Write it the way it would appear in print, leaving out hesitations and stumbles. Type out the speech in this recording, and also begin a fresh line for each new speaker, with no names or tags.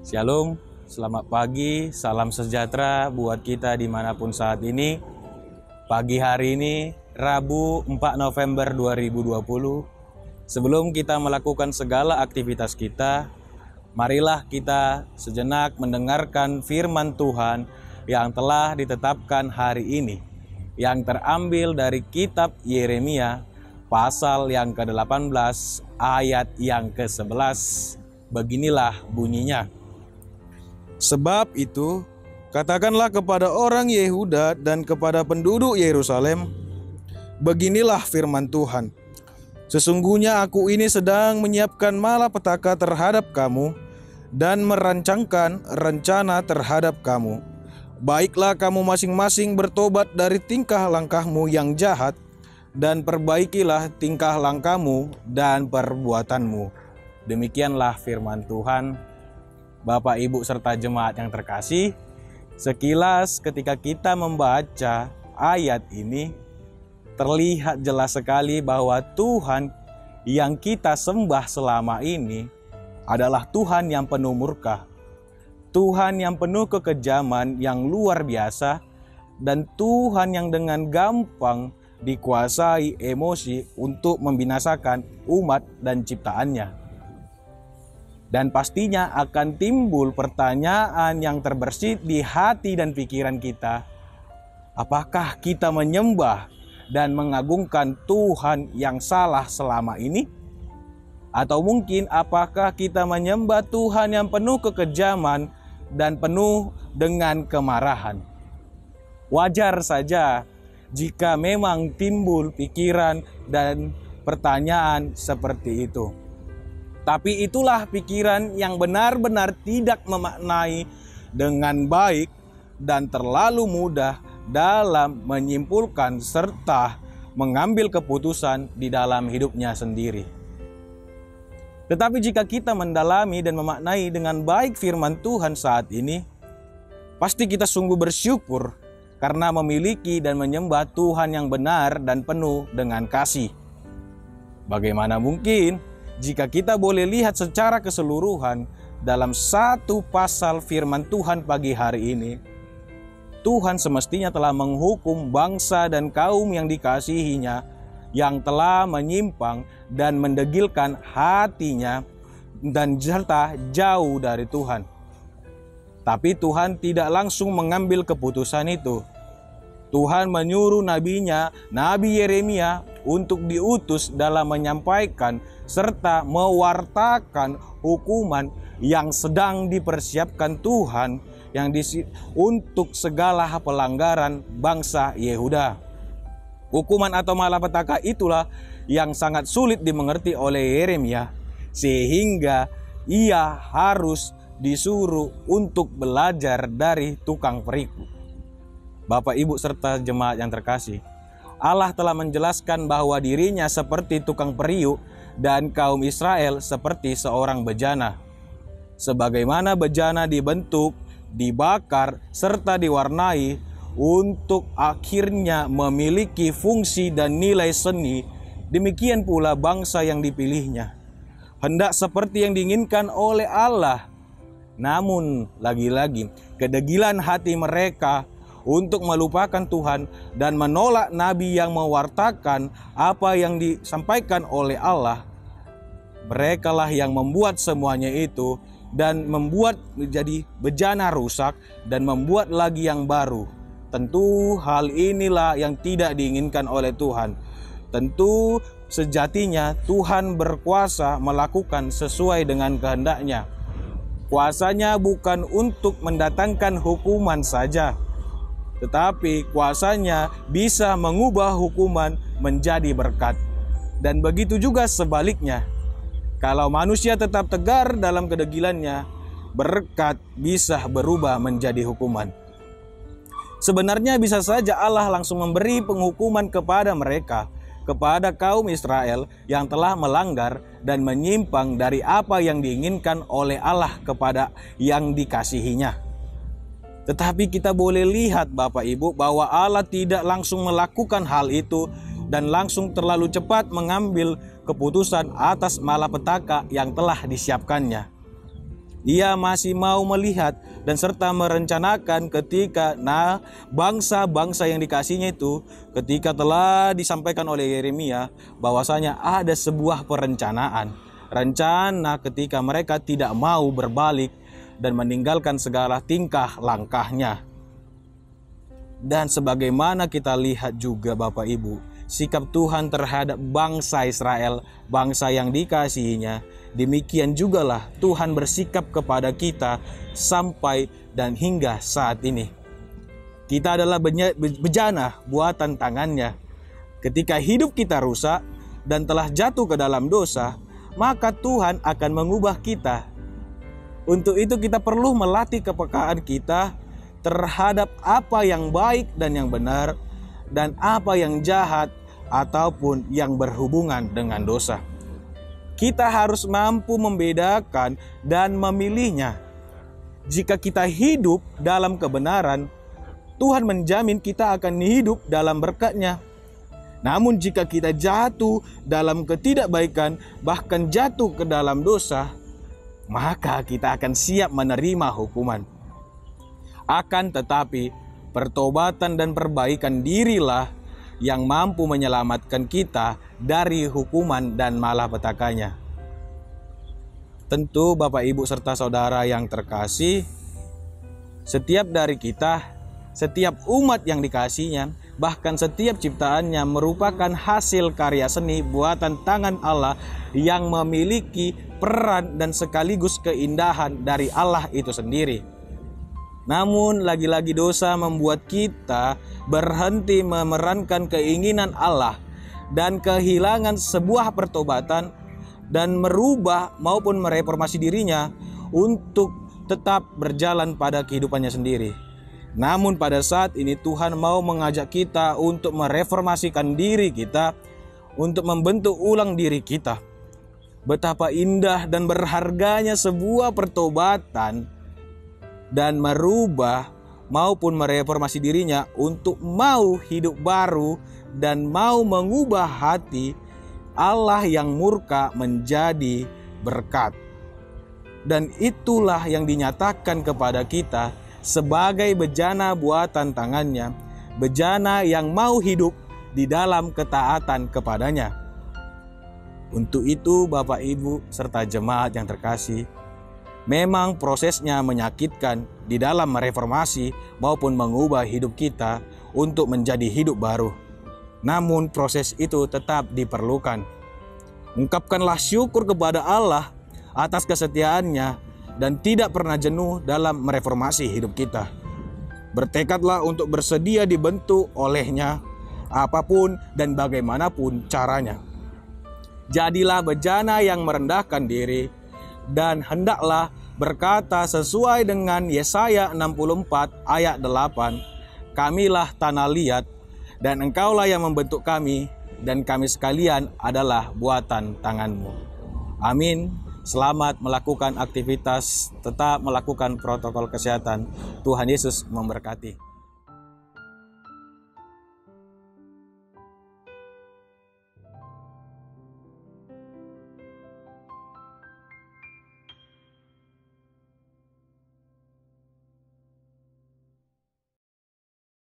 Shalom, selamat pagi, salam sejahtera buat kita dimanapun saat ini. Pagi hari ini, Rabu 4 November 2020. Sebelum kita melakukan segala aktivitas kita, marilah kita sejenak mendengarkan firman Tuhan yang telah ditetapkan hari ini, yang terambil dari kitab Yeremia, pasal yang ke-18, ayat yang ke-11. Beginilah bunyinya. Sebab itu, katakanlah kepada orang Yehuda dan kepada penduduk Yerusalem, beginilah firman Tuhan. Sesungguhnya aku ini sedang menyiapkan malapetaka terhadap kamu dan merancangkan rencana terhadap kamu. Baiklah kamu masing-masing bertobat dari tingkah langkahmu yang jahat dan perbaikilah tingkah langkahmu dan perbuatanmu. Demikianlah firman Tuhan. Bapak, Ibu, serta jemaat yang terkasih, sekilas ketika kita membaca ayat ini, terlihat jelas sekali bahwa Tuhan yang kita sembah selama ini adalah Tuhan yang penuh murka, Tuhan yang penuh kekejaman yang luar biasa, dan Tuhan yang dengan gampang dikuasai emosi untuk membinasakan umat dan ciptaannya. Dan pastinya akan timbul pertanyaan yang terbersit di hati dan pikiran kita. Apakah kita menyembah dan mengagungkan Tuhan yang salah selama ini? Atau mungkin apakah kita menyembah Tuhan yang penuh kekejaman dan penuh dengan kemarahan? Wajar saja jika memang timbul pikiran dan pertanyaan seperti itu. Tapi itulah pikiran yang benar-benar tidak memaknai dengan baik dan terlalu mudah dalam menyimpulkan serta mengambil keputusan di dalam hidupnya sendiri. Tetapi jika kita mendalami dan memaknai dengan baik firman Tuhan saat ini, pasti kita sungguh bersyukur karena memiliki dan menyembah Tuhan yang benar dan penuh dengan kasih. Bagaimana mungkin jika kita boleh lihat secara keseluruhan dalam satu pasal firman Tuhan pagi hari ini, Tuhan semestinya telah menghukum bangsa dan kaum yang dikasihinya yang telah menyimpang dan mendegilkan hatinya dan serta jauh dari Tuhan. Tapi Tuhan tidak langsung mengambil keputusan itu. Tuhan menyuruh nabinya, Nabi Yeremia, untuk diutus dalam menyampaikan serta mewartakan hukuman yang sedang dipersiapkan Tuhan untuk segala pelanggaran bangsa Yehuda. Hukuman atau malapetaka itulah yang sangat sulit dimengerti oleh Yeremia, sehingga ia harus disuruh untuk belajar dari tukang periuk. Bapak, Ibu, serta jemaat yang terkasih, Allah telah menjelaskan bahwa dirinya seperti tukang periuk dan kaum Israel seperti seorang bejana. Sebagaimana bejana dibentuk, dibakar, serta diwarnai untuk akhirnya memiliki fungsi dan nilai seni, demikian pula bangsa yang dipilihnya hendak seperti yang diinginkan oleh Allah. Namun lagi-lagi kedegilan hati mereka untuk melupakan Tuhan dan menolak nabi yang mewartakan apa yang disampaikan oleh Allah. Merekalah yang membuat semuanya itu dan membuat menjadi bejana rusak dan membuat lagi yang baru. Tentu hal inilah yang tidak diinginkan oleh Tuhan. Tentu sejatinya Tuhan berkuasa melakukan sesuai dengan kehendaknya. Kuasanya bukan untuk mendatangkan hukuman saja, tetapi kuasanya bisa mengubah hukuman menjadi berkat. Dan begitu juga sebaliknya. Kalau manusia tetap tegar dalam kedegilannya, berkat bisa berubah menjadi hukuman. Sebenarnya bisa saja Allah langsung memberi penghukuman kepada mereka, kepada kaum Israel yang telah melanggar dan menyimpang dari apa yang diinginkan oleh Allah kepada yang dikasihinya. Tetapi kita boleh lihat Bapak Ibu bahwa Allah tidak langsung melakukan hal itu dan langsung terlalu cepat mengambil keputusan atas malapetaka yang telah disiapkannya. Ia masih mau melihat dan serta merencanakan ketika bangsa-bangsa yang dikasihnya itu, ketika telah disampaikan oleh Yeremia bahwasanya ada sebuah perencanaan. Rencana ketika mereka tidak mau berbalik dan meninggalkan segala tingkah langkahnya. Dan sebagaimana kita lihat juga Bapak Ibu, sikap Tuhan terhadap bangsa Israel, bangsa yang dikasihinya, demikian jugalah Tuhan bersikap kepada kita sampai dan hingga saat ini. Kita adalah bejana buatan tangannya. Ketika hidup kita rusak dan telah jatuh ke dalam dosa, maka Tuhan akan mengubah kita. Untuk itu kita perlu melatih kepekaan kita terhadap apa yang baik dan yang benar, dan apa yang jahat ataupun yang berhubungan dengan dosa. Kita harus mampu membedakan dan memilihnya. Jika kita hidup dalam kebenaran, Tuhan menjamin kita akan hidup dalam berkat-Nya. Namun jika kita jatuh dalam ketidakbaikan, bahkan jatuh ke dalam dosa, maka kita akan siap menerima hukuman. Akan tetapi, pertobatan dan perbaikan dirilah yang mampu menyelamatkan kita dari hukuman dan malapetakannya. Tentu Bapak Ibu serta saudara yang terkasih, setiap dari kita, setiap umat yang dikasihinya, bahkan setiap ciptaannya merupakan hasil karya seni buatan tangan Allah yang memiliki peran dan sekaligus keindahan dari Allah itu sendiri. Namun lagi-lagi dosa membuat kita berhenti memerankan keinginan Allah dan kehilangan sebuah pertobatan dan merubah maupun mereformasi dirinya untuk tetap berjalan pada kehidupannya sendiri. Namun pada saat ini Tuhan mau mengajak kita untuk mereformasikan diri kita, untuk membentuk ulang diri kita. Betapa indah dan berharganya sebuah pertobatan dan merubah maupun mereformasi dirinya untuk mau hidup baru dan mau mengubah hati Allah yang murka menjadi berkat. Dan itulah yang dinyatakan kepada kita sebagai bejana buatan tangannya, bejana yang mau hidup di dalam ketaatan kepadanya. Untuk itu Bapak Ibu serta jemaat yang terkasih, memang prosesnya menyakitkan di dalam mereformasi maupun mengubah hidup kita untuk menjadi hidup baru. Namun proses itu tetap diperlukan. Ungkapkanlah syukur kepada Allah atas kesetiaannya dan tidak pernah jenuh dalam mereformasi hidup kita. Bertekadlah untuk bersedia dibentuk olehnya apapun dan bagaimanapun caranya. Jadilah bejana yang merendahkan diri dan hendaklah berkata sesuai dengan Yesaya 64 ayat 8, "Kamilah tanah liat dan engkaulah yang membentuk kami, dan kami sekalian adalah buatan tanganmu." Amin. Selamat melakukan aktivitas, tetap melakukan protokol kesehatan. Tuhan Yesus memberkati.